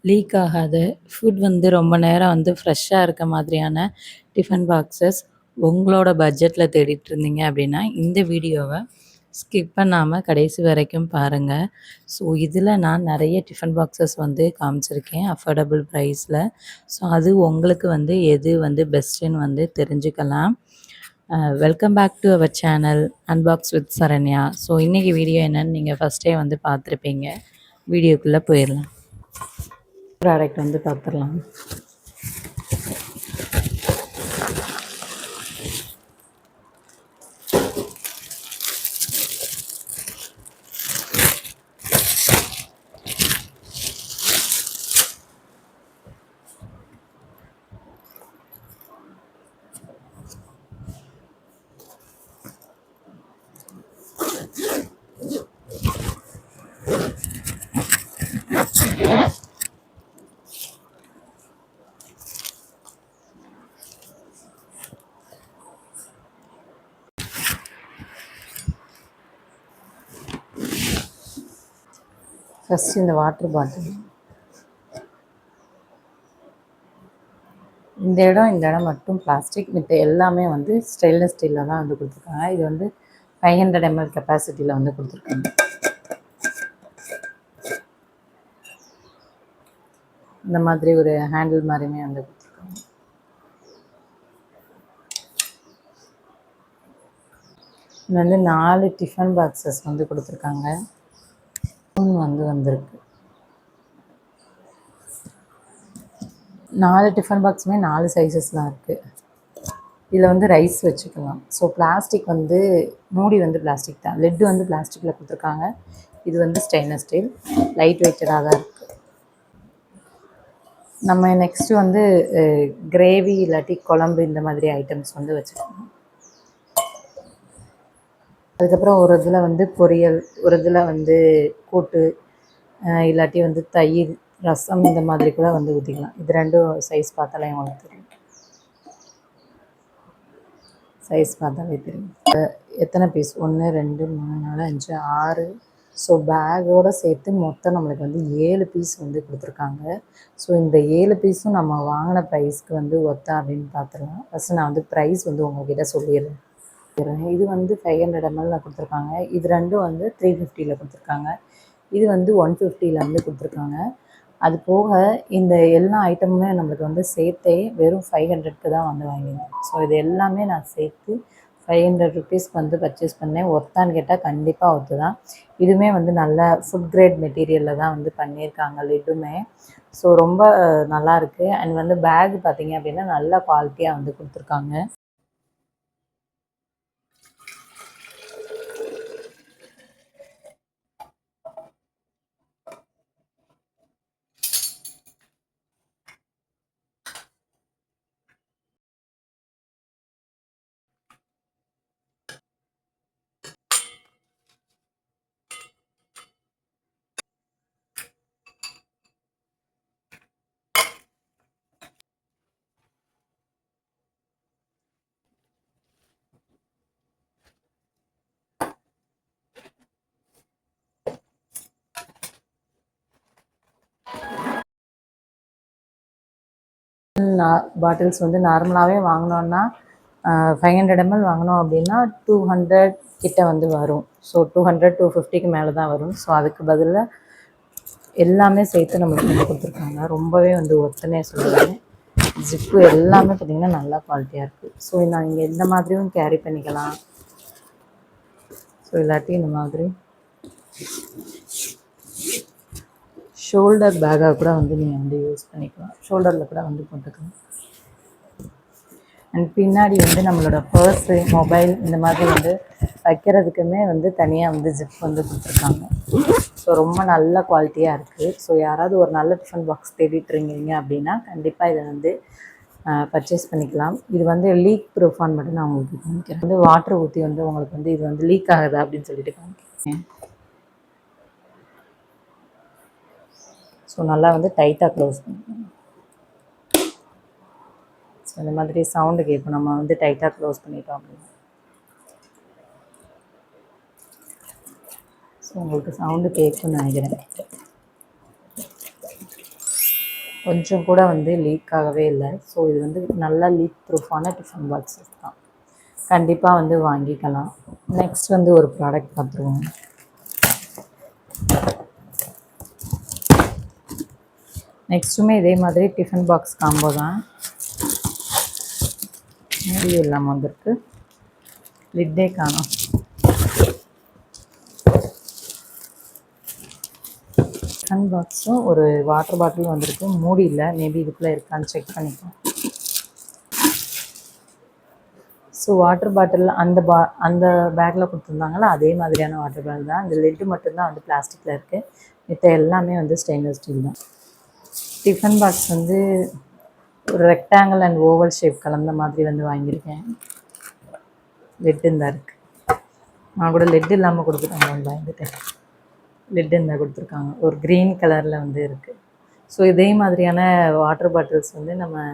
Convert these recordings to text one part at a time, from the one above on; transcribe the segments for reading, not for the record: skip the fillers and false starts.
League ஆகாத, food வந்து ரொம்ப நேரம் வந்து ஃப்ரெஷ்ஷாக இருக்க மாதிரியான டிஃபன் பாக்ஸஸ் உங்களோட பட்ஜெட்டில் தேடிட்டு இருந்தீங்க அப்படின்னா, இந்த வீடியோவை ஸ்கிப் பண்ணாமல் கடைசி வரைக்கும் பாருங்கள். ஸோ இதில் நான் நிறைய டிஃபன் பாக்ஸஸ் வந்து காமிச்சிருக்கேன் அஃபோர்டபுள் ப்ரைஸில். ஸோ அது உங்களுக்கு வந்து எது வந்து பெஸ்ட்டுன்னு வந்து தெரிஞ்சுக்கலாம். Welcome back to our channel unbox with Saranya. So இன்றைக்கி வீடியோ என்னன்னு நீங்கள் ஃபஸ்ட்டே வந்து பார்த்துருப்பீங்க. வீடியோக்குள்ளே போயிடலாம். ப்ராடக்ட் வந்து பார்த்துடலாம். ஃபஸ்ட்டு இந்த வாட்டர் பாட்டில். இந்த இடம் மட்டும் பிளாஸ்டிக், மித்த எல்லாமே வந்து ஸ்டெயின்லெஸ் ஸ்டீலில் தான் வந்து கொடுத்துருக்காங்க. இது வந்து 500 ml கெப்பாசிட்டியில் வந்து கொடுத்துருக்காங்க. இந்த மாதிரி ஒரு ஹேண்டில் மாதிரியுமே வந்து கொடுத்துருக்காங்க. இது வந்து 4 டிஃபன் பாக்ஸஸ் வந்து கொடுத்துருக்காங்க. வந்து வந்திருக்கு. 4 டிஃபன் பாக்ஸுமே 4 சைஸஸ் தான் இருக்குது. இதில் வந்து ரைஸ் வச்சுக்கலாம். ஸோ பிளாஸ்டிக் வந்து மூடி வந்து பிளாஸ்டிக் தான், லெட்டு வந்து பிளாஸ்டிக்கில் கொடுத்துருக்காங்க. இது வந்து ஸ்டெயின்லெஸ் ஸ்டீல், லைட் வெயிட்டடாக தான் இருக்குது. நம்ம நெக்ஸ்ட்டு வந்து கிரேவி இல்லாட்டி குழம்பு இந்த மாதிரி ஐட்டம்ஸ் வந்து வச்சுக்கலாம். அதுக்கப்புறம் ஒரு இதில் வந்து பொரியல், ஒரு இதில் வந்து கூட்டு, இல்லாட்டி வந்து தயிர், ரசம் இந்த மாதிரி கூட வந்து ஊற்றிக்கலாம். இது ரெண்டும் சைஸ் பார்த்தாலே உங்களுக்கு தெரியும். சைஸ் பார்த்தாலே தெரியும் எத்தனை பீஸ். 1 2 3 4 5 6. ஸோ பேக்கோடு சேர்த்து மொத்தம் நம்மளுக்கு வந்து 7 பீஸ் வந்து கொடுத்துருக்காங்க. ஸோ இந்த 7 பீஸும் நம்ம வாங்கின ப்ரைஸ்க்கு வந்து ஒர்த்தா அப்படின்னு பார்த்துடலாம். ஃபஸ்ட்டு நான் வந்து ப்ரைஸ் வந்து உங்கள்கிட்ட சொல்லிடுறேன். இது வந்து 500 ml கொடுத்துருக்காங்க. இது ரெண்டும் வந்து 350 கொடுத்துருக்காங்க. இது வந்து 150 வந்து கொடுத்துருக்காங்க. அது போக இந்த எல்லா ஐட்டமுமே நம்மளுக்கு வந்து சேர்த்தே வெறும் 500க்கு தான் வந்து வாங்கினேன். ஸோ இது எல்லாமே நான் சேர்த்து 500 ருபீஸ்க்கு வந்து பர்ச்சேஸ் பண்ணேன். ஒர்த்தான்னு கேட்டால் கண்டிப்பாக ஒர்த்து தான். இதுவுமே வந்து நல்ல ஃபுட் கிரேட் மெட்டீரியலில் தான் வந்து பண்ணியிருக்காங்க லிட்டுமே. ஸோ ரொம்ப நல்லாயிருக்கு. அண்ட் வந்து பேக் பார்த்திங்க அப்படின்னா நல்ல குவாலிட்டியாக வந்து கொடுத்துருக்காங்க. பாட்டில்ஸ் வந்து நார்மலாகவே வாங்கினோன்னா 500 ml வாங்கினோம் அப்படின்னா 200 கிட்ட வந்து வரும். ஸோ 200 250க்கு மேலே தான் வரும். ஸோ அதுக்கு பதிலாக எல்லாமே சேர்த்து நம்மளுக்கு வந்து கொடுத்துருக்காங்க. ரொம்பவே வந்து ஒர்த்துனே சொல்லுவேன். ஜிப்பு எல்லாமே பார்த்திங்கன்னா நல்லா குவாலிட்டியாக இருக்குது. ஸோ நான் இங்கே இந்த மாதிரியும் கேரி பண்ணிக்கலாம். ஸோ இல்லாட்டி இந்த மாதிரி ஷோல்டர் பேக்காக கூட வந்து நீங்கள் வந்து யூஸ் பண்ணிக்கலாம். ஷோல்டரில் கூட வந்து போட்டுக்கலாம். அண்ட் பின்னாடி வந்து நம்மளோட பர்ஸு, மொபைல் இந்த மாதிரி வந்து வைக்கிறதுக்குமே வந்து தனியாக வந்து ஜிப் வந்து கொடுத்துருக்காங்க. ஸோ ரொம்ப நல்ல குவாலிட்டியாக இருக்குது. ஸோ யாராவது ஒரு நல்ல டிஃபன் பாக்ஸ் தேடிட்டுருங்கீங்க அப்படின்னா கண்டிப்பாக இதை வந்து பர்ச்சேஸ் பண்ணிக்கலாம். இது வந்து லீக் ப்ரூஃபான்னு மட்டும் நான் உங்களுக்கு காமிக்கிறேன். வந்து வாட்டர் ஊற்றி வந்து உங்களுக்கு வந்து இது வந்து லீக் ஆகுதா அப்படின்னு சொல்லிட்டு காமிக்கிறேன். ஸோ நல்லா வந்து டைட்டாக க்ளோஸ் பண்ணிக்கலாம். ஸோ இந்த மாதிரி சவுண்டு கேட்கும் நம்ம வந்து டைட்டாக க்ளோஸ் பண்ணிட்டோம் அப்படின்னா. ஸோ உங்களுக்கு சவுண்டு கேட்கும்னு நினைக்கிறேன். கொஞ்சம் கூட வந்து லீக் ஆகவே இல்லை. ஸோ இது வந்து நல்லா லீக் ப்ரூஃபான டிஃபன் பாக்ஸஸ் தான். கண்டிப்பாக வந்து வாங்கிக்கலாம். நெக்ஸ்ட் வந்து ஒரு ப்ராடக்ட் பார்த்துருவோம். நெக்ஸ்ட்டுமே இதே மாதிரி டிஃபன் பாக்ஸ் காம்போ தான். மூடி இல்லாமல் வந்திருக்கு, லிட்டே காணும். டிஃபன் பாக்ஸும் ஒரு வாட்டர் பாட்டிலும் வந்திருக்கு. மூடி இல்லை, மேபி இதுக்குள்ளே இருக்கான்னு செக் பண்ணிக்கலாம். ஸோ வாட்டர் பாட்டில் அந்த பேக்கில் கொடுத்துருந்தாங்களா அதே மாதிரியான வாட்டர் பாட்டில் தான். இந்த லிட்டு மட்டும்தான் வந்து பிளாஸ்டிக்கில் இருக்குது. மித்த எல்லாமே வந்து ஸ்டெயின்லெஸ் ஸ்டீல் தான். டிஃபன் பாக்ஸ் வந்து ஒரு ரெக்டாங்கிள் அண்ட் ஓவல் ஷேப் கலந்த மாதிரி வந்து வாங்கியிருக்கேன். லெட்டு இருந்தா இருக்குது. நான் கூட லெட் இல்லாமல் கொடுத்துருக்காங்க பயந்துட்டேன். லெட் இருந்தால் கொடுத்துருக்காங்க. ஒரு க்ரீன் கலரில் வந்து இருக்குது. ஸோ இதே மாதிரியான வாட்டர் பாட்டில்ஸ் வந்து நம்ம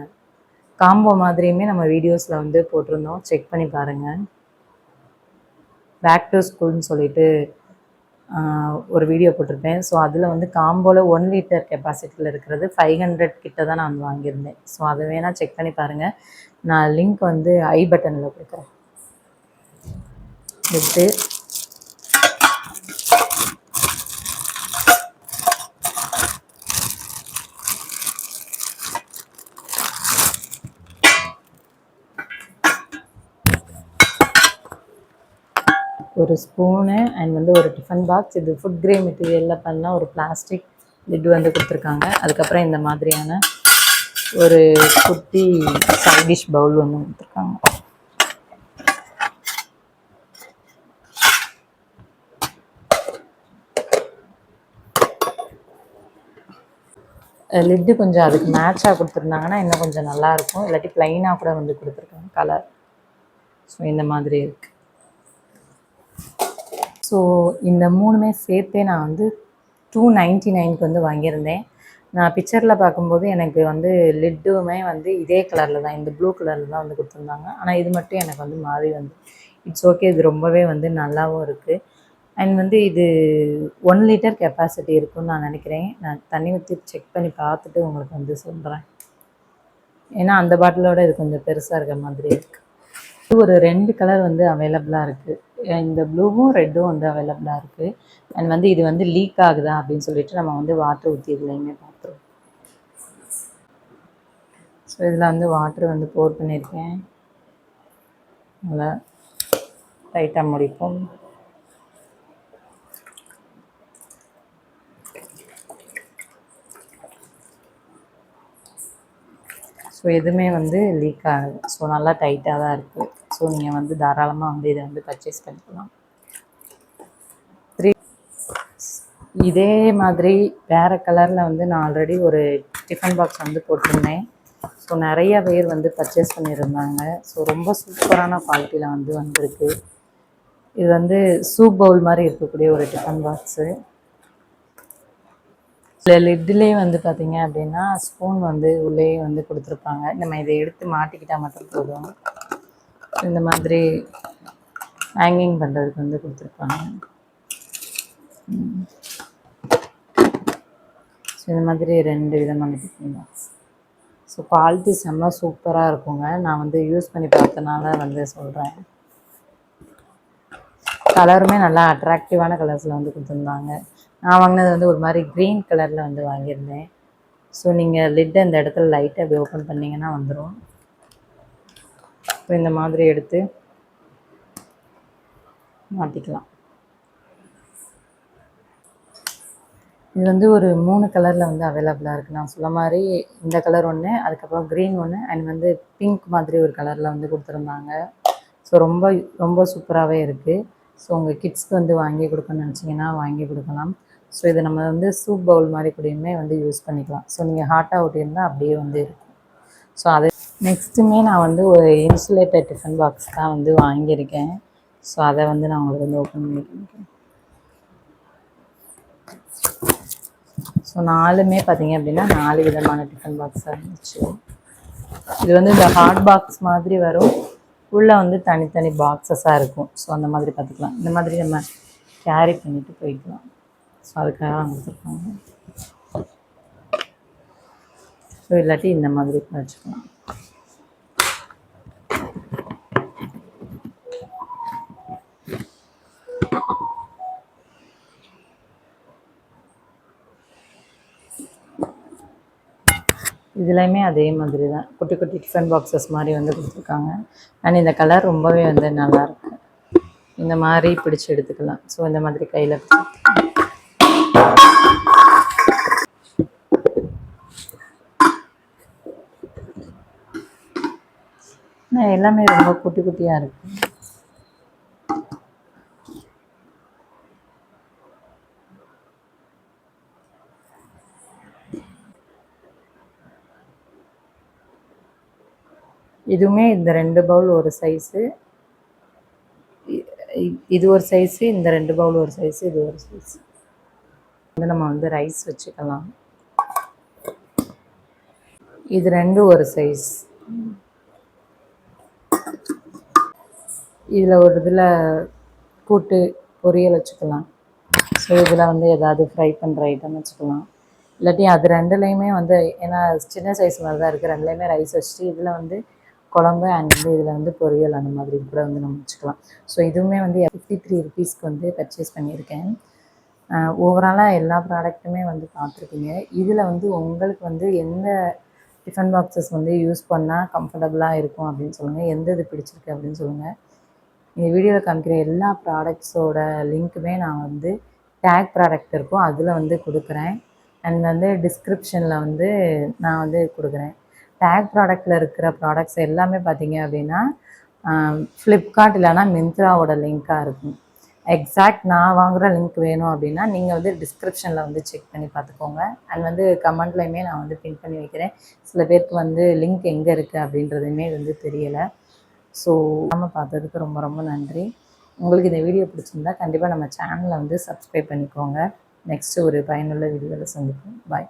காம்போ மாதிரியுமே நம்ம வீடியோஸில் வந்து போட்டிருந்தோம், செக் பண்ணி பாருங்கள். பேக் டு ஸ்கூல்னு சொல்லிட்டு ஒரு வீடியோ போட்டிருப்பேன். ஸோ அதில் வந்து காம்போவில் 1 லிட்டர் கெப்பாசிட்டியில் இருக்கிறது 500 கிட்ட தான் நான் வந்து வாங்கியிருந்தேன். ஸோ அதை வேணால் செக் பண்ணி பாருங்கள். நான் லிங்க் வந்து ஐ பட்டனில் கொடுக்குறேன். விட்டு ஒரு ஸ்பூனு அண்ட் வந்து ஒரு டிஃபன் பாக்ஸ். இது ஃபுட் கிரே மெட்டீரியலில் பண்ணால் ஒரு பிளாஸ்டிக் லிட் வந்து கொடுத்துருக்காங்க. அதுக்கப்புறம் இந்த மாதிரியான ஒரு குட்டி சைட் டிஷ் பவுல் ஒன்று கொடுத்துருக்காங்க. லிட்டு கொஞ்சம் அதுக்கு மேட்சாக கொடுத்துருந்தாங்கன்னா இன்னும் கொஞ்சம் நல்லாயிருக்கும். இல்லாட்டி ப்ளைனாக கூட வந்து கொடுத்துருக்காங்க கலர். ஸோ இந்த மாதிரி இருக்குது. ஸோ இந்த 3மே சேர்த்தே நான் வந்து 299க்கு வந்து வாங்கியிருந்தேன். நான் பிக்சரில் பார்க்கும்போது எனக்கு வந்து லிட்டுமே வந்து இதே கலரில் தான், இந்த ப்ளூ கலரில் தான் வந்து கொடுத்துருந்தாங்க. ஆனால் இது மட்டும் எனக்கு வந்து மாறி வந்து இட்ஸ் ஓகே. இது ரொம்பவே வந்து நல்லாவும் இருக்குது. அண்ட் வந்து இது 1 லிட்டர் கெப்பாசிட்டி இருக்குன்னு நான் நினைக்கிறேன். நான் தண்ணி ஊற்றி செக் பண்ணி பார்த்துட்டு உங்களுக்கு வந்து சொல்கிறேன். ஏன்னா அந்த பாட்டிலோட இது கொஞ்சம் பெருசாக இருக்க மாதிரி இருக்குது. ஒரு 2 கலர் வந்து அவைலபிளாக இருக்குது. இந்த ப்ளூவும் ரெட்டும் வந்து அவைலபிளாக இருக்குது. அண்ட் வந்து இது வந்து லீக் ஆகுதா அப்படின்னு சொல்லிட்டு நம்ம வந்து வாட்டர் ஊற்றி இதுலையுமே பார்த்துருவோம். ஸோ இதில் வந்து வாட்டர் வந்து போர் பண்ணியிருக்கேன். நல்லா டைட்டாக முடிப்போம். ஸோ எதுவுமே வந்து லீக் ஆகுது. ஸோ நல்லா டைட்டாக தான் இருக்குது. ஸோ நீங்கள் வந்து தாராளமாக வந்து இதை வந்து பர்ச்சேஸ் பண்ணிக்கலாம். இதே மாதிரி வேறு கலரில் வந்து நான் ஆல்ரெடி ஒரு டிஃபன் பாக்ஸ் வந்து போட்டிருந்தேன். ஸோ நிறைய பேர் வந்து பர்ச்சேஸ் பண்ணியிருந்தாங்க. ஸோ ரொம்ப சூப்பரான குவாலிட்டியில் வந்து வந்திருக்கு. இது வந்து சூப் பவுல் மாதிரி இருக்கக்கூடிய ஒரு டிஃபன் பாக்ஸு. இதில் லிட்லேயே வந்து பார்த்திங்க அப்படின்னா ஸ்பூன் வந்து உள்ளே வந்து கொடுத்துருப்பாங்க. நம்ம இதை எடுத்து மாட்டிக்கிட்டால் மட்டும் போதும். இந்த மாதிரி ஹேங்கிங் பண்ணுறதுக்கு வந்து கொடுத்துருப்பாங்க. ஸோ இந்த மாதிரி 2 விதமான டிஃபன் பாக்ஸ். ஸோ குவாலிட்டி செம்ம சூப்பராக இருக்குங்க. நான் வந்து யூஸ் பண்ணி பார்த்தனால வந்து சொல்கிறேன். கலருமே நல்லா அட்ராக்டிவான கலர்ஸில் வந்து கொடுத்துருந்தாங்க. நான் வாங்கினது வந்து ஒரு மாதிரி க்ரீன் கலரில் வந்து வாங்கியிருந்தேன். ஸோ நீங்கள் லிட்டை இந்த இடத்துல லைட்டாக அப்படி ஓப்பன் பண்ணிங்கன்னா வந்துடும். இப்போ இந்த மாதிரி எடுத்து மாட்டிக்கலாம். இது வந்து ஒரு 3 கலரில் வந்து அவைலபிளாக இருக்குது. நான் சொல்ல மாதிரி இந்த கலர் ஒன்று, அதுக்கப்புறம் க்ரீன் ஒன்று, அண்ட் வந்து பிங்க் மாதிரி ஒரு கலரில் வந்து கொடுத்துருந்தாங்க. ஸோ ரொம்ப ரொம்ப சூப்பராகவே இருக்குது. ஸோ உங்கள் கிட்ஸ்க்கு வந்து வாங்கி கொடுக்கணும்னு நினச்சிங்கன்னா வாங்கி கொடுக்கலாம். ஸோ இதை நம்ம வந்து சூப் பவுல் மாதிரி கூடயுமே வந்து யூஸ் பண்ணிக்கலாம். ஸோ நீங்கள் ஹாட்டாக ஊட்டியிருந்தால் அப்படியே வந்து இருக்கும். ஸோ அது நெக்ஸ்ட்டுமே நான் வந்து ஒரு இன்சுலேட்டட் டிஃபன் பாக்ஸ் தான் வந்து வாங்கியிருக்கேன். ஸோ அதை வந்து நான் உங்களுக்கு வந்து ஓப்பன் பண்ணி காமிக்கிறேன். ஸோ 4மே பார்த்திங்க அப்படின்னா 4 விதமான டிஃபன் பாக்ஸாக இருந்துச்சு. இது வந்து இந்த ஹாட் பாக்ஸ் மாதிரி வரும், உள்ளே வந்து தனித்தனி பாக்ஸஸாக இருக்கும். ஸோ அந்த மாதிரி பார்த்துக்கலாம். இந்த மாதிரி நம்ம கேரி பண்ணிவிட்டு போய்க்கலாம். ஸோ அதுக்காக கொடுத்துருக்காங்க. இல்லாட்டி இந்த மாதிரி வச்சுக்கலாம். இதுலையுமே அதே மாதிரி தான் குட்டி குட்டி டிஃபன் பாக்ஸஸ் மாதிரி வந்து கொடுத்துருக்காங்க. அண்ட் இந்த கலர் ரொம்பவே வந்து நல்லாயிருக்கு. இந்த மாதிரி பிடிச்சி எடுத்துக்கலாம். ஸோ இந்த மாதிரி கையில் எல்லாமே ரொம்ப குட்டி குட்டியாக இருக்குது. இதுவுமே இந்த 2 பவுல் ஒரு சைஸு, இது ஒரு சைஸு, இந்த 2 பவுல் ஒரு சைஸு, இது ஒரு சைஸு. வந்து நம்ம வந்து ரைஸ் வச்சுக்கலாம். இது 2 ஒரு சைஸ். இதில் ஒரு இதில் கூட்டு பொரியல் வச்சுக்கலாம். ஸோ இதில் வந்து ஏதாவது ஃப்ரை பண்ணுற ஐட்டம் வச்சுக்கலாம். இல்லாட்டி அது 2லேயுமே வந்து ஏன்னா சின்ன சைஸ் மாதிரி தான் இருக்குது, 2லேயுமே ரைஸ் வச்சுட்டு இதில் வந்து குழம்பு அண்ட் வந்து இதில் வந்து பொரியல் அந்த மாதிரி கூட வந்து நம்ம வச்சுக்கலாம். ஸோ இதுவுமே வந்து 53 ருபீஸ்க்கு வந்து பர்ச்சேஸ் பண்ணியிருக்கேன். ஓவராலாக எல்லா ப்ராடக்ட்டுமே வந்து பார்த்துருப்பீங்க. இதில் வந்து உங்களுக்கு வந்து எந்த டிஃபன் பாக்ஸஸ் வந்து யூஸ் பண்ணால் கம்ஃபர்டபுளாக இருக்கும் அப்படின்னு சொல்லுங்கள். எந்த இது பிடிச்சிருக்கு அப்படின்னு சொல்லுங்கள். இந்த வீடியோவில் காமிக்கிற எல்லா ப்ராடக்ட்ஸோட லிங்க்குமே நான் வந்து டேக் ப்ராடக்ட் இருக்கும் அதில் வந்து கொடுக்குறேன். அண்ட் வந்து டிஸ்கிரிப்ஷனில் வந்து நான் வந்து கொடுக்குறேன். டேக் ப்ராடக்டில் இருக்கிற ப்ராடக்ட்ஸ் எல்லாமே பார்த்தீங்க அப்படின்னா ஃப்ளிப்கார்ட் இல்லைனா மிந்த்ராவோட லிங்க்காக இருக்கும். எக்ஸாக்ட் நான் வாங்குகிற லிங்க் வேணும் அப்படின்னா நீங்கள் வந்து டிஸ்கிரிப்ஷனில் வந்து செக் பண்ணி பார்த்துக்கோங்க. அண்ட் வந்து கமெண்ட்லையுமே நான் வந்து பின் பண்ணி வைக்கிறேன். சில பேருக்கு வந்து லிங்க் எங்கே இருக்குது அப்படின்றதுமே வந்து தெரியலை. ஸோ நம்ம பார்த்ததுக்கு ரொம்ப ரொம்ப நன்றி. உங்களுக்கு இந்த வீடியோ பிடிச்சிருந்தா கண்டிப்பாக நம்ம சேனலை வந்து சப்ஸ்கிரைப் பண்ணிக்கோங்க. நெக்ஸ்ட்டு ஒரு பயனுள்ள வீடியோவில் சந்திப்போம். பாய்.